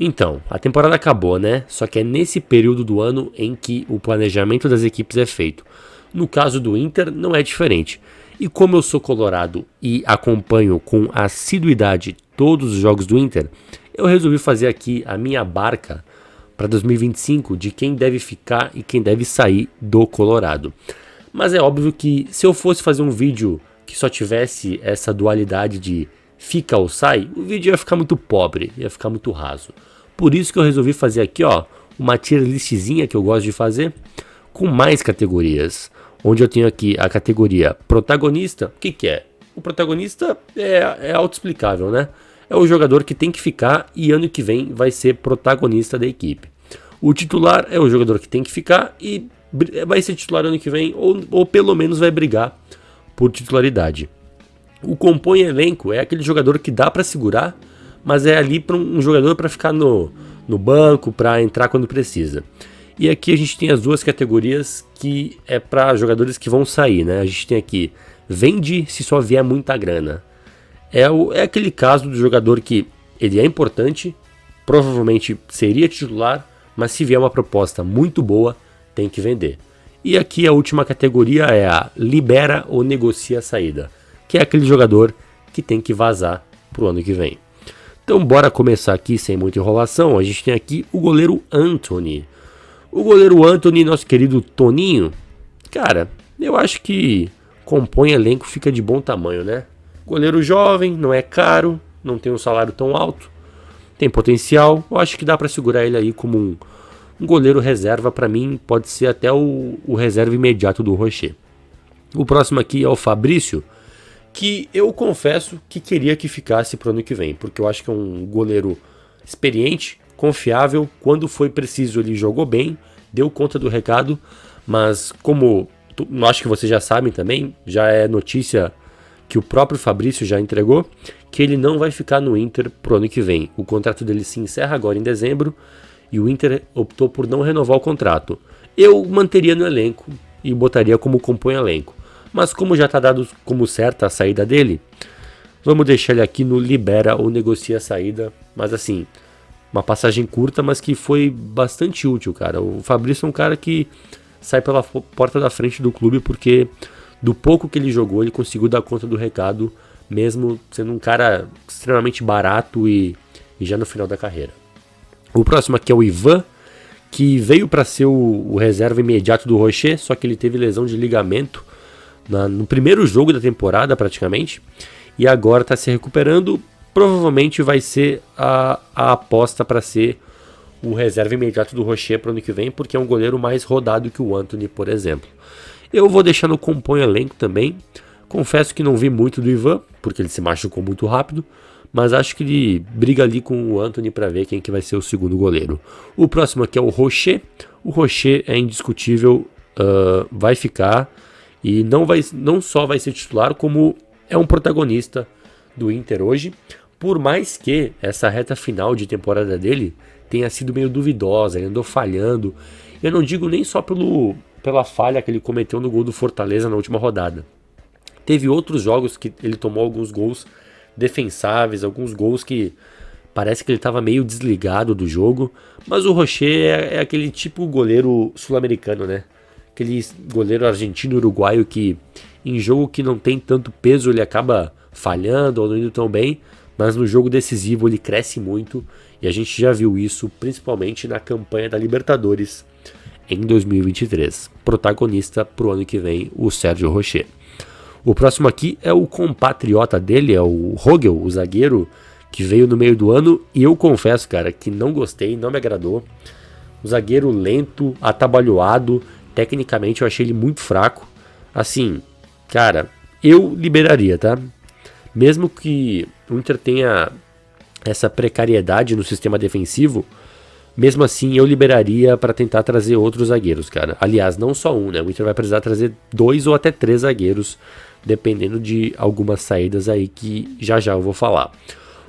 Então, a temporada acabou, né? Só que é nesse período do ano em que o planejamento das equipes é feito. No caso do Inter, não é diferente. E como eu sou colorado e acompanho com assiduidade todos os jogos do Inter, eu resolvi fazer aqui a minha barca para 2025 de quem deve ficar e quem deve sair do Colorado. Mas é óbvio que se eu fosse fazer um vídeo que só tivesse essa dualidade de fica ou sai, o vídeo ia ficar muito pobre, ia ficar muito raso. Por isso que eu resolvi fazer aqui, ó, uma tier listzinha que eu gosto de fazer com mais categorias. Onde eu tenho aqui a categoria protagonista. O que é? O protagonista é autoexplicável, né? É o jogador que tem que ficar e ano que vem vai ser protagonista da equipe. O titular é o jogador que tem que ficar e vai ser titular ano que vem ou pelo menos vai brigar por titularidade. O compõe elenco é aquele jogador que dá para segurar, mas é ali para um jogador para ficar no banco, para entrar quando precisa. E aqui a gente tem as duas categorias que é para jogadores que vão sair, né? A gente tem aqui, vende se só vier muita grana. É aquele caso do jogador que ele é importante, provavelmente seria titular, mas se vier uma proposta muito boa, tem que vender. E aqui a última categoria é a libera ou negocia a saída, que é aquele jogador que tem que vazar pro ano que vem. Então bora começar aqui sem muita enrolação. A gente tem aqui o goleiro Antony. O goleiro Antony, nosso querido Toninho, cara, eu acho que compõe elenco, fica de bom tamanho, né? Goleiro jovem, não é caro, não tem um salário tão alto, tem potencial. Eu acho que dá para segurar ele aí como um goleiro reserva. Para mim, pode ser até o reserva imediato do Rocher. O próximo aqui é o Fabrício, que eu confesso que queria que ficasse pro ano que vem, porque eu acho que é um goleiro experiente, confiável, quando foi preciso ele jogou bem, deu conta do recado, mas como acho que vocês já sabem também, já é notícia que o próprio Fabrício já entregou, que ele não vai ficar no Inter pro ano que vem. O contrato dele se encerra agora em dezembro e o Inter optou por não renovar o contrato. Eu manteria no elenco e botaria como compõe elenco, mas como já está dado como certa a saída dele, vamos deixar ele aqui no libera ou negocia a saída, mas assim, uma passagem curta, mas que foi bastante útil, cara. O Fabrício é um cara que sai pela porta da frente do clube porque do pouco que ele jogou, ele conseguiu dar conta do recado, mesmo sendo um cara extremamente barato e já no final da carreira. O próximo aqui é o Ivan, que veio para ser o reserva imediato do Rocher, só que ele teve lesão de ligamento no primeiro jogo da temporada praticamente, e agora está se recuperando. Provavelmente vai ser a aposta para ser o reserva imediato do Rocher para o ano que vem, porque é um goleiro mais rodado que o Antony, por exemplo. Eu vou deixar no compõe elenco também. Confesso que não vi muito do Ivan, porque ele se machucou muito rápido, mas acho que ele briga ali com o Antony para ver quem que vai ser o segundo goleiro. O próximo aqui é o Rocher. O Rocher é indiscutível, vai ficar e não só vai ser titular, como é um protagonista do Inter hoje. Por mais que essa reta final de temporada dele tenha sido meio duvidosa, ele andou falhando. Eu não digo nem só pela falha que ele cometeu no gol do Fortaleza na última rodada. Teve outros jogos que ele tomou alguns gols defensáveis, alguns gols que parece que ele estava meio desligado do jogo. Mas o Rocher é aquele tipo goleiro sul-americano, né? Aquele goleiro argentino-uruguaio que em jogo que não tem tanto peso ele acaba falhando ou não indo tão bem. Mas no jogo decisivo ele cresce muito e a gente já viu isso principalmente na campanha da Libertadores em 2023. Protagonista pro ano que vem, o Sérgio Rocher. O próximo aqui é o compatriota dele, é o Rogel, o zagueiro que veio no meio do ano, e eu confesso, cara, que não gostei, não me agradou. Um zagueiro lento, atabalhoado, tecnicamente eu achei ele muito fraco. Assim, cara, eu liberaria, tá? Mesmo que o Inter tenha essa precariedade no sistema defensivo, mesmo assim eu liberaria para tentar trazer outros zagueiros, cara. Aliás, não só um, né? O Inter vai precisar trazer 2 ou até 3 zagueiros, dependendo de algumas saídas aí que já eu vou falar.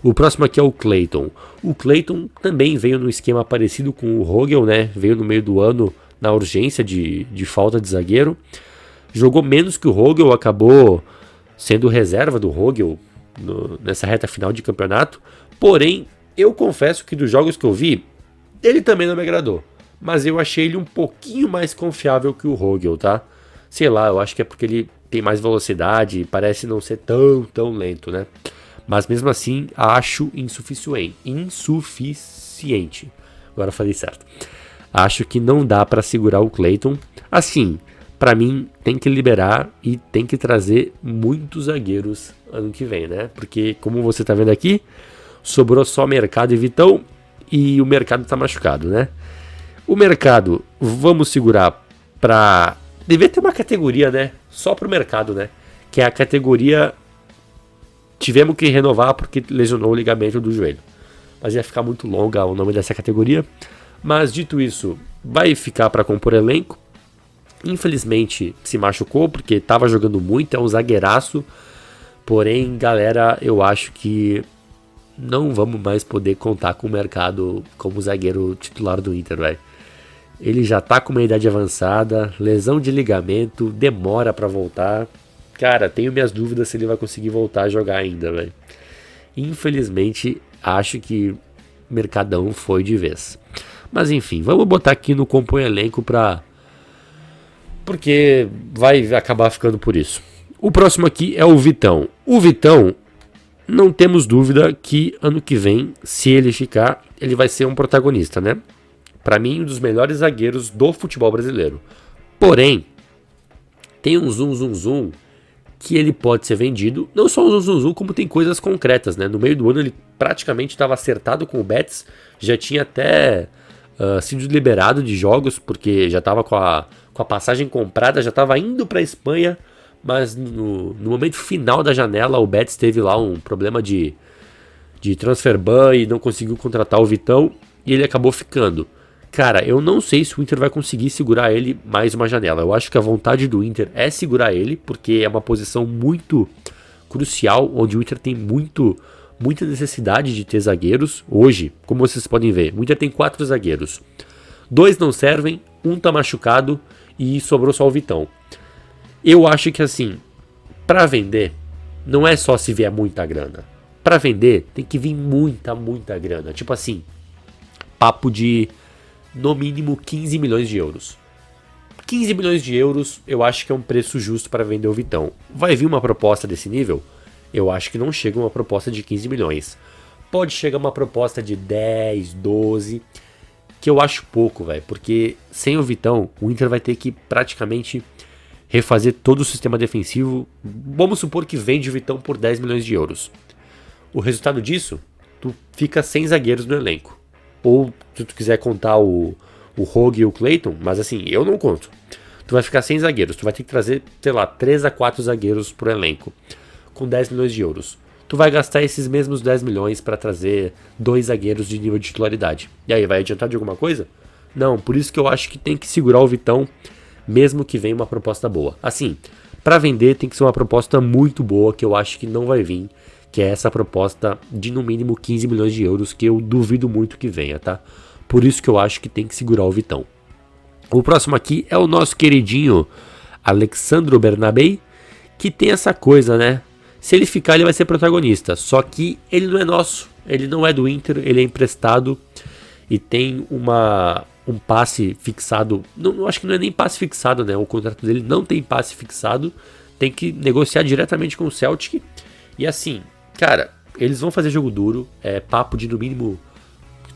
O próximo aqui é o Clayton. O Clayton também veio num esquema parecido com o Rogel, né? Veio no meio do ano na urgência de falta de zagueiro. Jogou menos que o Rogel, acabou sendo reserva do Rogel nessa reta final de campeonato. Porém, Eu confesso que dos jogos que eu vi, ele também não me agradou. Mas eu achei ele um pouquinho mais confiável que o Rogel, tá? Sei lá, eu acho que é porque ele tem mais velocidade e parece não ser tão lento, né? Mas mesmo assim, acho insuficiente. Agora eu falei certo. Acho que não dá pra segurar o Clayton. Assim, pra mim, tem que liberar e tem que trazer muitos zagueiros ano que vem, né? Porque, como você tá vendo aqui, sobrou só Mercado e Vitão e o Mercado tá machucado, né? O Mercado, vamos segurar pra... Devia ter uma categoria, né? Só pro Mercado, né? Que é a categoria... Tivemos que renovar porque lesionou o ligamento do joelho. Mas ia ficar muito longa o nome dessa categoria. Mas dito isso, vai ficar para compor elenco. Infelizmente se machucou porque estava jogando muito, é um zagueiraço. Porém, galera, eu acho que não vamos mais poder contar com o Mercado como zagueiro titular do Inter, velho. Ele já tá com uma idade avançada, lesão de ligamento, demora para voltar. Cara, tenho minhas dúvidas se ele vai conseguir voltar a jogar ainda, velho. Infelizmente, acho que Mercadão foi de vez. Mas enfim, vamos botar aqui no compõe elenco pra... porque vai acabar ficando por isso. O próximo aqui é o Vitão. O Vitão, não temos dúvida que ano que vem, se ele ficar, ele vai ser um protagonista, né? Pra mim, um dos melhores zagueiros do futebol brasileiro. Porém, tem um zoom que ele pode ser vendido. Não só um zoom, como tem coisas concretas, né? No meio do ano ele praticamente estava acertado com o Betis, já tinha até sido liberado de jogos, porque já estava com a passagem comprada, já estava indo para a Espanha, mas no momento final da janela o Betis teve lá um problema de transfer ban e não conseguiu contratar o Vitão, e ele acabou ficando. Cara, eu não sei se o Inter vai conseguir segurar ele mais uma janela. Eu acho que a vontade do Inter é segurar ele, porque é uma posição muito crucial, onde o Inter tem muita necessidade de ter zagueiros. Hoje, como vocês podem ver, o Inter tem 4 zagueiros. 2 não servem, um tá machucado e sobrou só o Vitão. Eu acho que assim, pra vender, não é só se vier muita grana. Pra vender, tem que vir muita grana. Tipo assim, papo de... no mínimo 15 milhões de euros. 15 milhões de euros eu acho que é um preço justo para vender o Vitão. Vai vir uma proposta desse nível? Eu acho que não chega uma proposta de 15 milhões. Pode chegar uma proposta de 10, 12, que eu acho pouco, velho. Porque sem o Vitão, o Inter vai ter que praticamente refazer todo o sistema defensivo. Vamos supor que vende o Vitão por 10 milhões de euros. O resultado disso, tu fica sem zagueiros no elenco. Ou se tu quiser contar o Rogue e o Clayton, mas assim, eu não conto. Tu vai ficar sem zagueiros, tu vai ter que trazer, sei lá, 3 a 4 zagueiros pro elenco, com 10 milhões de euros. Tu vai gastar esses mesmos 10 milhões para trazer 2 zagueiros de nível de titularidade. E aí, vai adiantar de alguma coisa? Não, por isso que eu acho que tem que segurar o Vitão, mesmo que venha uma proposta boa. Assim, para vender tem que ser uma proposta muito boa, que eu acho que não vai vir, que é essa proposta de no mínimo 15 milhões de euros, que eu duvido muito que venha, tá? Por isso que eu acho que tem que segurar o Vitão. O próximo aqui é o nosso queridinho Alexandro Bernabei, que tem essa coisa, né? Se ele ficar, ele vai ser protagonista, só que ele não é nosso, ele não é do Inter, ele é emprestado e tem um passe fixado. Não, acho que não é nem passe fixado, né? O contrato dele não tem passe fixado, tem que negociar diretamente com o Celtic. E assim, cara, eles vão fazer jogo duro, é papo de no mínimo...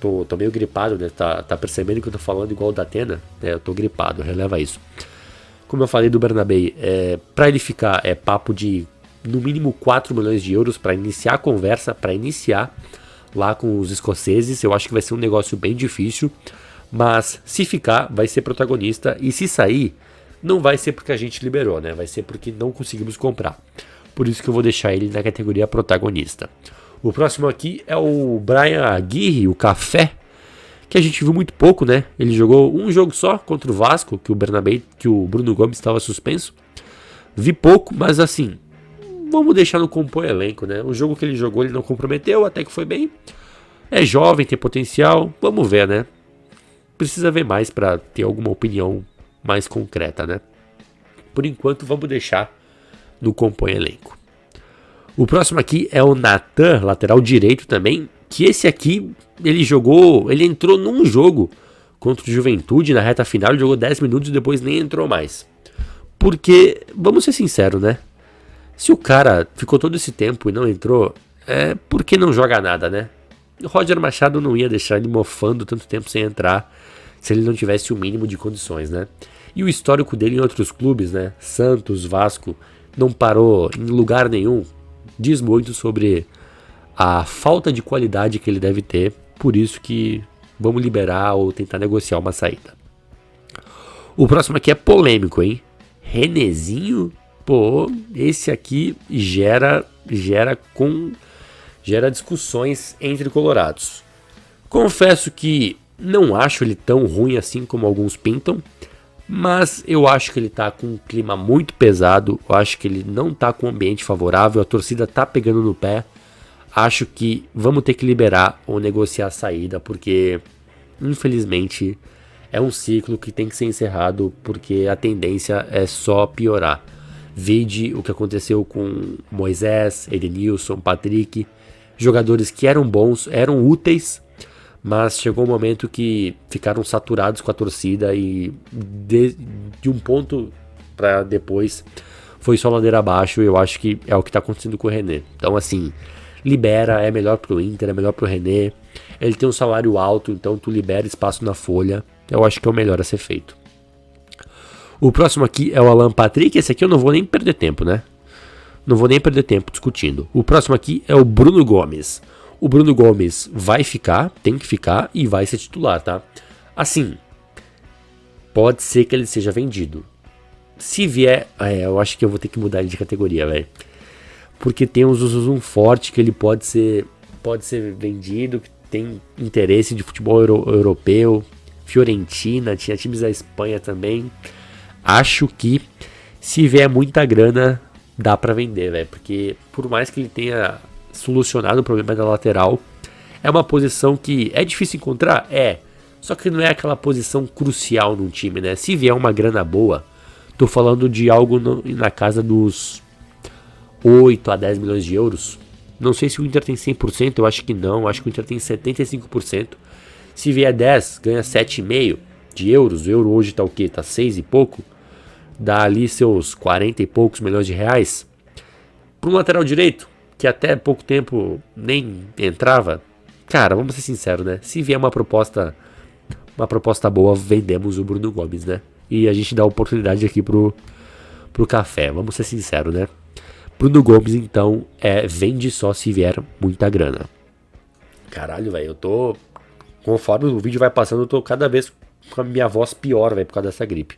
Tô meio gripado, né? Tá percebendo que eu tô falando igual o da Atena? Né? Eu tô gripado, releva isso. Como eu falei do Bernabei, pra ele ficar é papo de no mínimo 4 milhões de euros para iniciar a conversa, para iniciar lá com os escoceses. Eu acho que vai ser um negócio bem difícil, mas se ficar, vai ser protagonista, e se sair, não vai ser porque a gente liberou, né? Vai ser porque não conseguimos comprar. Por isso que eu vou deixar ele na categoria protagonista. O próximo aqui é o Brian Aguirre, o Café, que a gente viu muito pouco, né? Ele jogou um jogo só contra o Vasco, que o Bruno Gomes estava suspenso. Vi pouco, mas assim, vamos deixar no compor elenco, né? O jogo que ele jogou ele não comprometeu, até que foi bem. É jovem, tem potencial, vamos ver, né? Precisa ver mais para ter alguma opinião mais concreta, né? Por enquanto, vamos deixar no compor elenco. O próximo aqui é o Natan, lateral direito também, que esse aqui, ele entrou num jogo contra o Juventude na reta final, ele jogou 10 minutos e depois nem entrou mais. Porque, vamos ser sinceros, né? Se o cara ficou todo esse tempo e não entrou, é porque não joga nada, né? O Roger Machado não ia deixar ele mofando tanto tempo sem entrar se ele não tivesse o mínimo de condições, né? E o histórico dele em outros clubes, né? Santos, Vasco, não parou em lugar nenhum. Diz muito sobre a falta de qualidade que ele deve ter. Por isso que vamos liberar ou tentar negociar uma saída. O próximo aqui é polêmico, hein? Renezinho, pô, esse aqui gera discussões entre colorados. Confesso que não acho ele tão ruim assim como alguns pintam, mas eu acho que ele tá com um clima muito pesado, eu acho que ele não tá com um ambiente favorável, a torcida tá pegando no pé. Acho que vamos ter que liberar ou negociar a saída, porque infelizmente é um ciclo que tem que ser encerrado, porque a tendência é só piorar. Vide o que aconteceu com Moisés, Edenilson, Patrick, jogadores que eram bons, eram úteis, mas chegou um momento que ficaram saturados com a torcida e de um ponto para depois foi só ladeira abaixo. E eu acho que é o que está acontecendo com o René. Então assim, libera, é melhor pro Inter, é melhor pro René. Ele tem um salário alto, então tu libera espaço na folha. Eu acho que é o melhor a ser feito. O próximo aqui é o Alan Patrick. Esse aqui eu não vou nem perder tempo, né? Não vou nem perder tempo discutindo. O próximo aqui é o Bruno Gomes. O Bruno Gomes vai ficar, tem que ficar e vai ser titular, tá? Assim, pode ser que ele seja vendido. Se vier, eu acho que eu vou ter que mudar ele de categoria, velho. Porque tem um Zoom forte que ele pode ser vendido, que tem interesse de futebol europeu. Fiorentina, tinha times da Espanha também. Acho que se vier muita grana, dá pra vender, velho. Porque por mais que ele tenha solucionado o problema da lateral, é uma posição que é difícil encontrar? É. Só que não é aquela posição crucial num time, né? Se vier uma grana boa, tô falando de algo na casa dos 8 a 10 milhões de euros. Não sei se o Inter tem 100%, eu acho que não. Acho que o Inter tem 75%. Se vier 10, ganha 7,5 de euros. O euro hoje tá o quê? Tá 6 e pouco. Dá ali seus 40 e poucos milhões de reais. Para um lateral direito, que até pouco tempo nem entrava. Cara, vamos ser sinceros, né? Se vier uma proposta boa, vendemos o Bruno Gomes, né? E a gente dá oportunidade aqui pro café. Vamos ser sinceros, né? Bruno Gomes, então, vende só se vier muita grana. Caralho, velho, eu tô... Conforme o vídeo vai passando, eu tô cada vez com a minha voz pior, velho, por causa dessa gripe.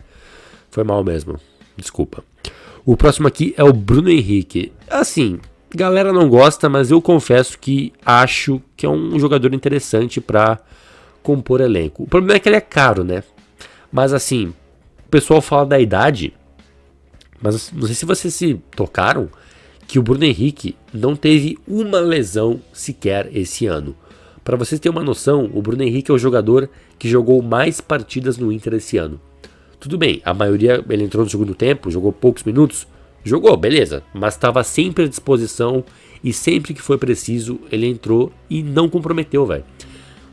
Foi mal mesmo. Desculpa. O próximo aqui é o Bruno Henrique. Assim, galera não gosta, mas eu confesso que acho que é um jogador interessante pra compor elenco. O problema é que ele é caro, né? Mas assim, o pessoal fala da idade, mas não sei se vocês se tocaram que o Bruno Henrique não teve uma lesão sequer esse ano. Para vocês terem uma noção, o Bruno Henrique é o jogador que jogou mais partidas no Inter esse ano. Tudo bem, a maioria ele entrou no segundo tempo, jogou poucos minutos, jogou, beleza, mas estava sempre à disposição e sempre que foi preciso ele entrou e não comprometeu, velho.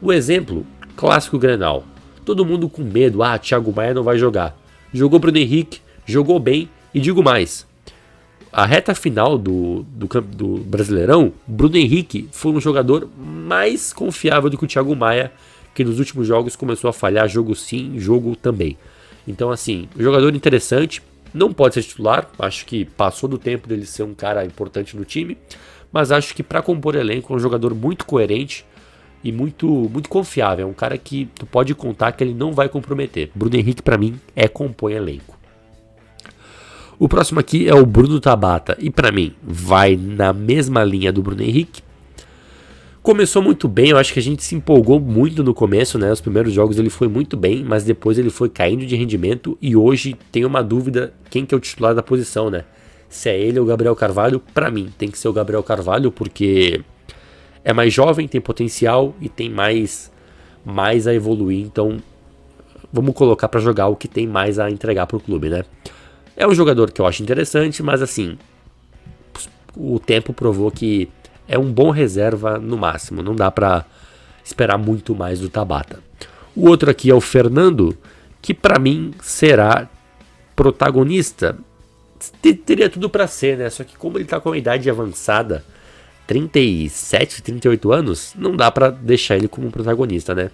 O exemplo, clássico Grenal, todo mundo com medo, Thiago Maia não vai jogar. Jogou Bruno Henrique, jogou bem e digo mais. A reta final do Brasileirão, Bruno Henrique foi um jogador mais confiável do que o Thiago Maia, que nos últimos jogos começou a falhar jogo sim, jogo também. Então assim, jogador interessante, não pode ser titular, acho que passou do tempo dele ser um cara importante no time, mas acho que para compor elenco é um jogador muito coerente e muito confiável, é um cara que tu pode contar que ele não vai comprometer. Bruno Henrique para mim compõe elenco. O próximo aqui é o Bruno Tabata, e para mim vai na mesma linha do Bruno Henrique. Começou muito bem, eu acho que a gente se empolgou muito no começo, né? Os primeiros jogos ele foi muito bem, mas depois ele foi caindo de rendimento e hoje tem uma dúvida quem que é o titular da posição, né? Se é ele ou o Gabriel Carvalho. Para mim tem que ser o Gabriel Carvalho, porque é mais jovem, tem potencial e tem mais a evoluir, então vamos colocar para jogar o que tem mais a entregar pro clube, né? É um jogador que eu acho interessante, mas assim, o tempo provou que é um bom reserva no máximo, não dá para esperar muito mais do Tabata. O outro aqui é o Fernando, que para mim será protagonista. Teria tudo para ser, né? Só que como ele tá com uma idade avançada, 37, 38 anos, não dá para deixar ele como protagonista, né?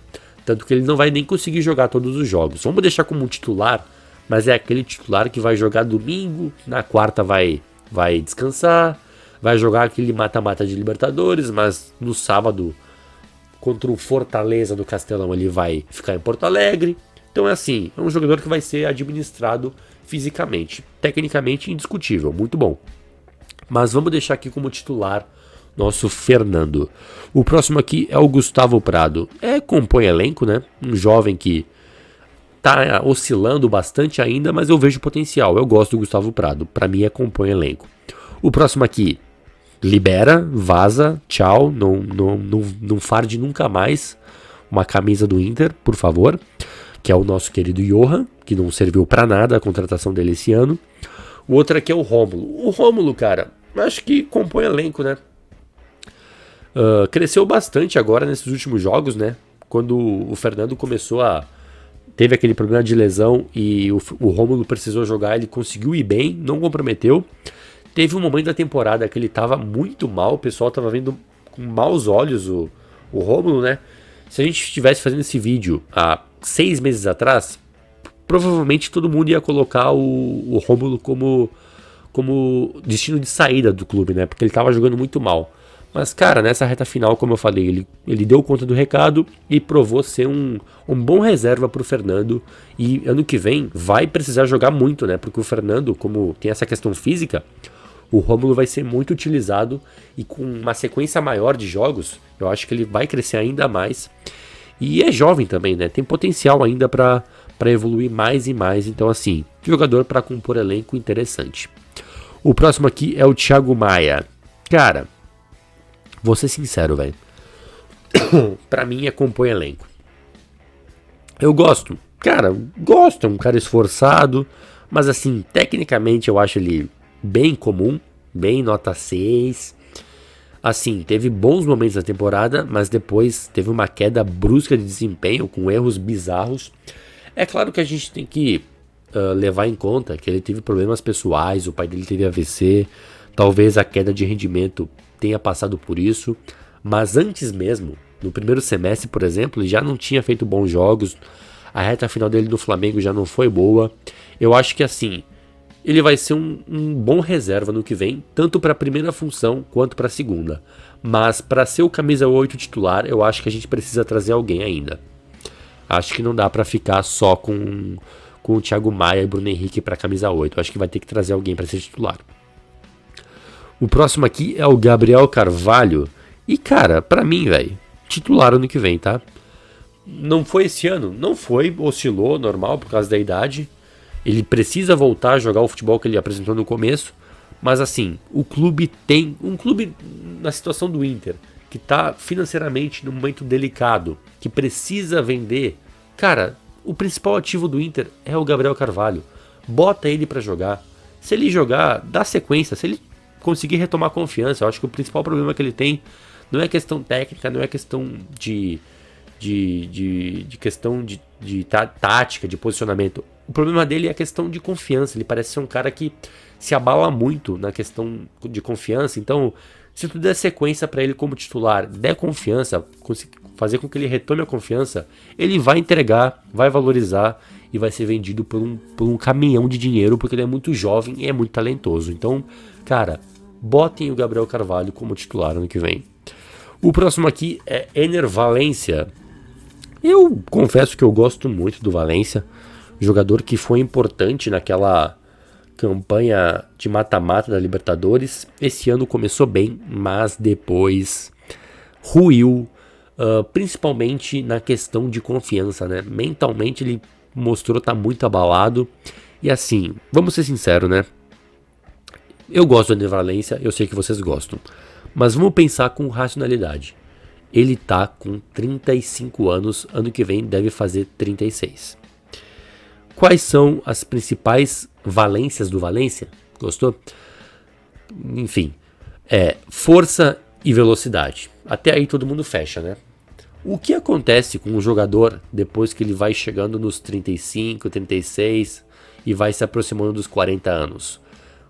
Tanto que ele não vai nem conseguir jogar todos os jogos. Vamos deixar como um titular, mas é aquele titular que vai jogar domingo, na quarta vai descansar, vai jogar aquele mata-mata de Libertadores, mas no sábado contra o Fortaleza do Castelão ele vai ficar em Porto Alegre. Então é assim, é um jogador que vai ser administrado fisicamente, tecnicamente indiscutível, muito bom. Mas vamos deixar aqui como titular nosso Fernando. O próximo aqui é o Gustavo Prado. Compõe elenco, né? Um jovem que tá oscilando bastante ainda, mas eu vejo potencial. Eu gosto do Gustavo Prado. Para mim compõe elenco. O próximo aqui, libera, vaza, tchau, não farde nunca mais uma camisa do Inter, por favor, que é o nosso querido Johan, que não serviu para nada a contratação dele esse ano. O outro aqui é o Rômulo. O Rômulo, cara, acho que compõe elenco, né? Cresceu bastante agora nesses últimos jogos, né? Quando o Fernando teve aquele problema de lesão e o Rômulo precisou jogar, ele conseguiu ir bem, não comprometeu. Teve um momento da temporada que ele tava muito mal, o pessoal tava vendo com maus olhos o Rômulo, né? Se a gente estivesse fazendo esse vídeo há 6 meses atrás, provavelmente todo mundo ia colocar o Rômulo como destino de saída do clube, né? Porque ele tava jogando muito mal. Mas, cara, nessa reta final, como eu falei, ele deu conta do recado e provou ser um bom reserva pro Fernando. E ano que vem vai precisar jogar muito, né? Porque o Fernando, como tem essa questão física, o Rômulo vai ser muito utilizado e com uma sequência maior de jogos, eu acho que ele vai crescer ainda mais. E é jovem também, né? Tem potencial ainda para evoluir mais e mais. Então, assim, jogador para compor elenco interessante. O próximo aqui é o Thiago Maia. Cara, vou ser sincero, velho. Pra mim compõe elenco. Eu gosto. Cara, gosto. É um cara esforçado. Mas assim, tecnicamente eu acho ele bem comum. Bem nota 6. Assim, teve bons momentos na temporada. Mas depois teve uma queda brusca de desempenho. Com erros bizarros. É claro que a gente tem que levar em conta que ele teve problemas pessoais. O pai dele teve AVC. Talvez a queda de rendimento tenha passado por isso, mas antes mesmo, no primeiro semestre, por exemplo, ele já não tinha feito bons jogos, a reta final dele no Flamengo já não foi boa. Eu acho que assim, ele vai ser um bom reserva no que vem, tanto para a primeira função quanto para a segunda, mas para ser o camisa 8 titular, eu acho que a gente precisa trazer alguém ainda. Acho que não dá para ficar só com o Thiago Maia e Bruno Henrique para camisa 8, eu acho que vai ter que trazer alguém para ser titular. O próximo aqui é o Gabriel Carvalho. E, cara, pra mim, velho, titular ano que vem, tá? Não foi esse ano? Não foi, oscilou, normal, por causa da idade. Ele precisa voltar a jogar o futebol que ele apresentou no começo. Mas, assim, o clube tem... Um clube na situação do Inter, que tá financeiramente num momento delicado, que precisa vender. Cara, o principal ativo do Inter é o Gabriel Carvalho. Bota ele pra jogar. Se ele jogar, dá sequência. Se ele conseguir retomar confiança, eu acho que o principal problema que ele tem não é questão técnica, não é questão de questão de tática, de posicionamento. O problema dele é a questão de confiança. Ele parece ser um cara que se abala muito na questão de confiança. Então, se tu der sequência para ele como titular, der confiança, fazer com que ele retome a confiança, ele vai entregar, vai valorizar e vai ser vendido por um caminhão de dinheiro, porque ele é muito jovem e é muito talentoso. Então, cara, botem o Gabriel Carvalho como titular ano que vem. O próximo aqui é Ener Valencia. Eu confesso que eu gosto muito do Valencia, jogador que foi importante naquela campanha de mata-mata da Libertadores. Esse ano começou bem, mas depois ruiu, principalmente na questão de confiança, né? Mentalmente ele mostrou estar muito abalado. E assim, vamos ser sinceros, né? Eu gosto do Ener Valencia, eu sei que vocês gostam. Mas vamos pensar com racionalidade. Ele tá com 35 anos, ano que vem deve fazer 36. Quais são as principais valências do Valencia? Gostou? Enfim, força e velocidade. Até aí todo mundo fecha, né? O que acontece com o jogador depois que ele vai chegando nos 35, 36 e vai se aproximando dos 40 anos?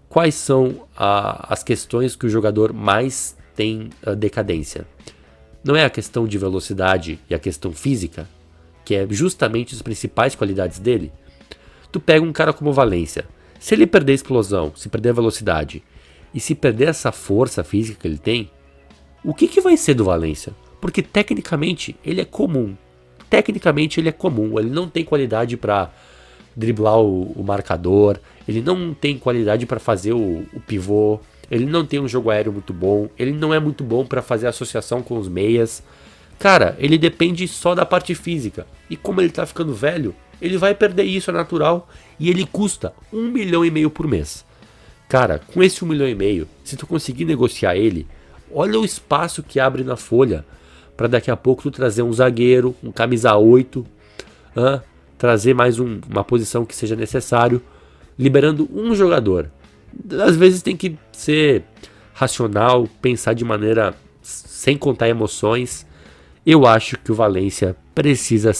Quais são as questões que o jogador mais tem decadência? Não é a questão de velocidade e a questão física, que é justamente as principais qualidades dele? Tu pega um cara como o Valencia, se ele perder a explosão, se perder a velocidade e se perder essa força física que ele tem, o que vai ser do Valencia? Porque tecnicamente ele é comum. Ele não tem qualidade para driblar o marcador, ele não tem qualidade para fazer o pivô, ele não tem um jogo aéreo muito bom, ele não é muito bom para fazer associação com os meias. Cara, ele depende só da parte física. E como ele tá ficando velho, ele vai perder isso, é natural. E ele custa 1,5 milhão por mês. Cara, com esse 1,5 milhão, se tu conseguir negociar ele, olha o espaço que abre na folha para daqui a pouco tu trazer um zagueiro, um camisa 8, trazer mais uma posição que seja necessário, liberando um jogador. Às vezes tem que ser racional, pensar de maneira sem contar emoções. Eu acho que o Valencia precisa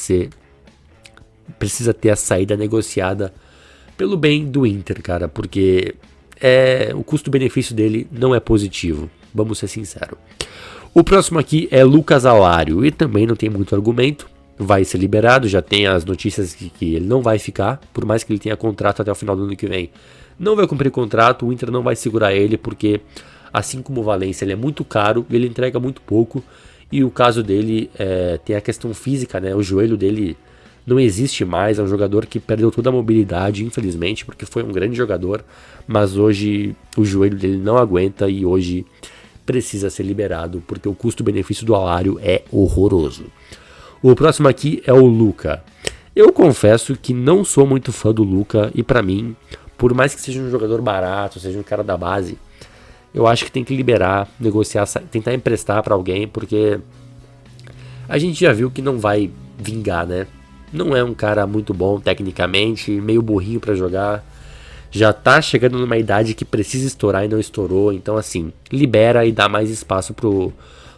ter a saída negociada pelo bem do Inter, cara, porque o custo-benefício dele não é positivo, vamos ser sinceros. O próximo aqui é Lucas Alario, e também não tem muito argumento, vai ser liberado, já tem as notícias que ele não vai ficar, por mais que ele tenha contrato até o final do ano que vem. Não vai cumprir contrato, o Inter não vai segurar ele, porque assim como o Valencia, ele é muito caro, ele entrega muito pouco, e o caso dele tem a questão física, né? O joelho dele não existe mais, é um jogador que perdeu toda a mobilidade, infelizmente, porque foi um grande jogador, mas hoje o joelho dele não aguenta e hoje precisa ser liberado, porque o custo-benefício do Alario é horroroso. O próximo aqui é o Luca. Eu confesso que não sou muito fã do Luca, e pra mim, por mais que seja um jogador barato, seja um cara da base, eu acho que tem que liberar, negociar, tentar emprestar pra alguém, porque a gente já viu que não vai vingar, né? Não é um cara muito bom tecnicamente, meio burrinho pra jogar. Já tá chegando numa idade que precisa estourar e não estourou. Então, assim, libera e dá mais espaço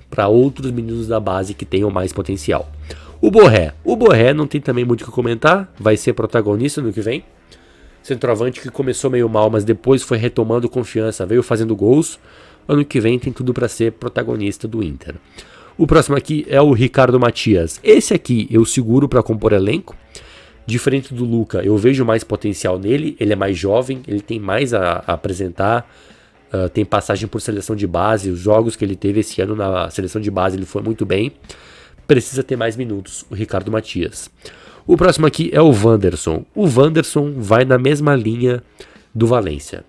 para outros meninos da base que tenham mais potencial. O Borré não tem também muito o que comentar. Vai ser protagonista no que vem. Centroavante que começou meio mal, mas depois foi retomando confiança, veio fazendo gols. Ano que vem tem tudo para ser protagonista do Inter. O próximo aqui é o Ricardo Matias. Esse aqui eu seguro para compor elenco. Diferente do Luca, eu vejo mais potencial nele, ele é mais jovem, ele tem mais a apresentar, tem passagem por seleção de base, os jogos que ele teve esse ano na seleção de base ele foi muito bem, precisa ter mais minutos, o Ricardo Matias. O próximo aqui é o Wanderson. O Wanderson vai na mesma linha do Valencia.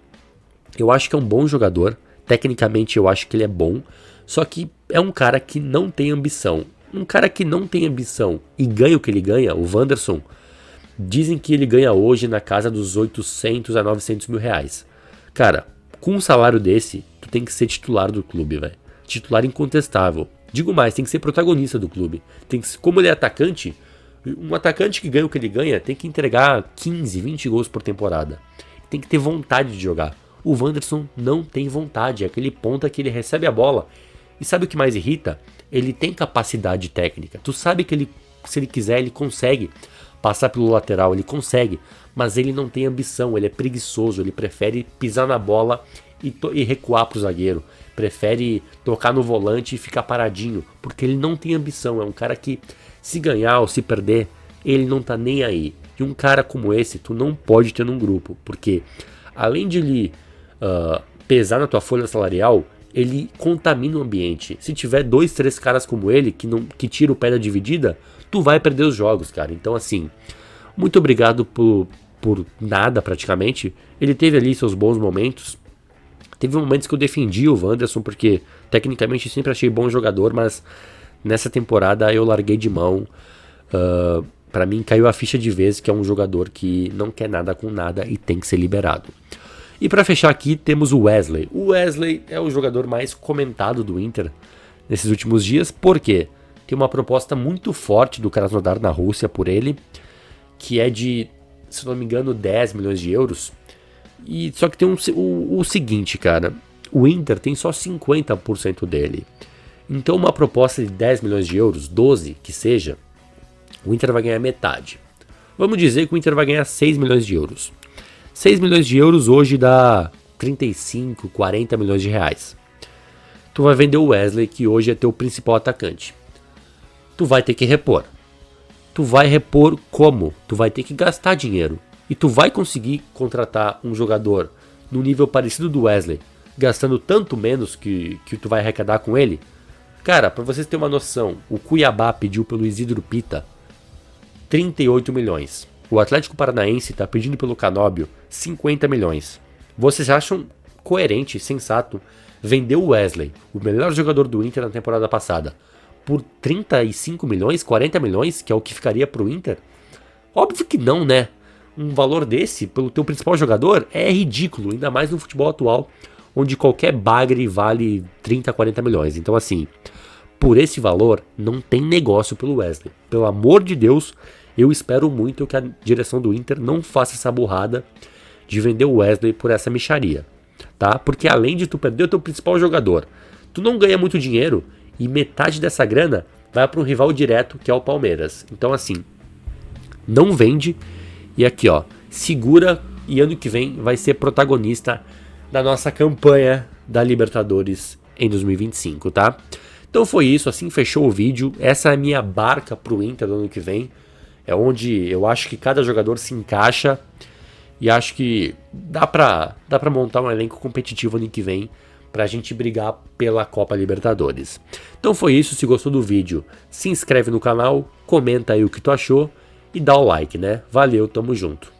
Eu acho que é um bom jogador, tecnicamente eu acho que ele é bom, só que é um cara que não tem ambição. Um cara que não tem ambição e ganha o que ele ganha, o Wanderson, dizem que ele ganha hoje na casa dos 800 a 900 mil reais. Cara, com um salário desse, tu tem que ser titular do clube, velho. Titular incontestável. Digo mais, tem que ser protagonista do clube. Como ele é atacante, um atacante que ganha o que ele ganha tem que entregar 15, 20 gols por temporada. Tem que ter vontade de jogar. O Wanderson não tem vontade, é aquele ponta que ele recebe a bola. E sabe o que mais irrita? Ele tem capacidade técnica. Tu sabe que ele, se ele quiser, ele consegue passar pelo lateral, ele consegue, mas ele não tem ambição, ele é preguiçoso, ele prefere pisar na bola e recuar pro zagueiro, prefere tocar no volante e ficar paradinho, porque ele não tem ambição, é um cara que se ganhar ou se perder, ele não tá nem aí. E um cara como esse, tu não pode ter num grupo, porque além de ele pesar na tua folha salarial, ele contamina o ambiente. Se tiver 2, 3 caras como ele, que tira o pé da dividida, tu vai perder os jogos, cara. Então, assim, muito obrigado por nada, praticamente. Ele teve ali seus bons momentos. Teve momentos que eu defendi o Wanderson, porque tecnicamente sempre achei bom jogador, mas nessa temporada eu larguei de mão. Pra mim caiu a ficha de vez que é um jogador que não quer nada com nada e tem que ser liberado. E pra fechar aqui temos o Wesley. O Wesley é o jogador mais comentado do Inter nesses últimos dias, por quê? Tem uma proposta muito forte do Krasnodar na Rússia por ele, que é de, se não me engano, 10 milhões de euros. E só que tem o seguinte, cara, o Inter tem só 50% dele. Então uma proposta de 10 milhões de euros, 12 que seja, o Inter vai ganhar metade. Vamos dizer que o Inter vai ganhar 6 milhões de euros. 6 milhões de euros hoje dá 35, 40 milhões de reais. Tu vai vender o Wesley, que hoje é teu principal atacante. Tu vai ter que repor. Tu vai repor como? Tu vai ter que gastar dinheiro. E tu vai conseguir contratar um jogador no nível parecido do Wesley, gastando tanto menos que tu vai arrecadar com ele? Cara, pra vocês terem uma noção, o Cuiabá pediu pelo Isidro Pita 38 milhões. O Atlético Paranaense tá pedindo pelo Canóbio 50 milhões. Vocês acham coerente, sensato, vender o Wesley, o melhor jogador do Inter na temporada passada, por 35 milhões, 40 milhões, que é o que ficaria pro Inter? Óbvio que não, né? Um valor desse, pelo teu principal jogador, é ridículo, ainda mais no futebol atual, onde qualquer bagre vale 30, 40 milhões. Então assim, por esse valor, não tem negócio pelo Wesley. Pelo amor de Deus, eu espero muito que a direção do Inter não faça essa burrada de vender o Wesley por essa mixaria, tá? Porque além de tu perder o teu principal jogador, tu não ganha muito dinheiro e metade dessa grana vai para um rival direto, que é o Palmeiras. Então assim, não vende e aqui ó, segura e ano que vem vai ser protagonista da nossa campanha da Libertadores em 2025, tá? Então foi isso, assim fechou o vídeo. Essa é a minha barca pro Inter do ano que vem. É onde eu acho que cada jogador se encaixa e acho que dá pra montar um elenco competitivo ano que vem pra gente brigar pela Copa Libertadores. Então foi isso, se gostou do vídeo, se inscreve no canal, comenta aí o que tu achou e dá o like, né? Valeu, tamo junto.